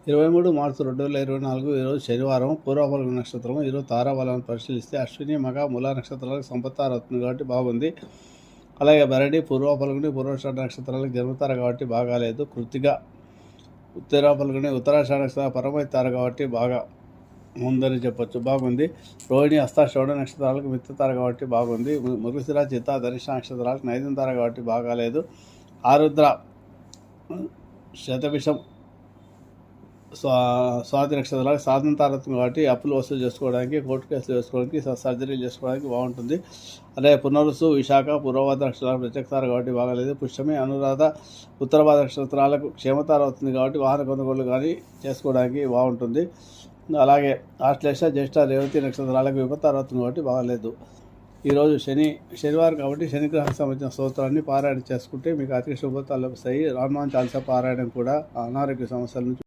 23 మార్చి 2024 ఈరోజు శనివారం. పూర్వఫల్గుణ నక్షత్రం. ఈరోజు తారాబలాన్ని పరిశీలిస్తే అశ్విని, మగ, మూల నక్షత్రాలకు సంపత్తార అవుతుంది కాబట్టి బాగుంది. అలాగే భరణి, పూర్వఫల్గుని, పూర్వాషాఢ నక్షత్రాలకు జన్మతార కాబట్టి బాగాలేదు. కృత్తిక, ఉత్తరాఫల్గుని, ఉత్తరాషాఢ నక్షత్రాల పరమైతార కాబట్టి బాగా ఉందని చెప్పొచ్చు, బాగుంది. రోహిణి, హస్త, శ్రవణ నక్షత్రాలకు మిత్రతార కాబట్టి బాగుంది. మృగశిర, చిత్త, ధనిష్ట నక్షత్రాలకు నైదంతార కాబట్టి బాగాలేదు. ఆరుద్ర, శతభిషం, స్వాతి నక్షత్రాలకు సాధనతారత్వం కాబట్టి అప్పులు వసూలు చేసుకోవడానికి, కోర్టు కేసులు చేసుకోవడానికి, సర్జరీలు చేసుకోవడానికి బాగుంటుంది. అలాగే పునరుసు, విశాఖ, పూర్వభాద్ర నక్షత్రాలకు ప్రత్యక్షతార కాబట్టి బాగాలేదు. పుష్యమి, అనురాధ, ఉత్తరభాద్ర నక్షత్రాలకు క్షేమతార అవుతుంది కాబట్టి వాహన కొనుగోలు కానీ చేసుకోవడానికి బాగుంటుంది. అలాగే ఆశ్లేష, జ్యేష్ఠ, రేవతి నక్షత్రాలకు విపత్తార అవుతుంది కాబట్టి బాగాలేదు. ఈరోజు శనివారం కాబట్టి శనిగ్రహానికి సంబంధించిన స్తోత్రాన్ని పారాయణ చేసుకుంటే మీకు అతి శుభతాలు లభిస్తాయి. హనుమాన్ చాలీసా పారాయణం కూడా అనారోగ్య సమస్యల నుంచి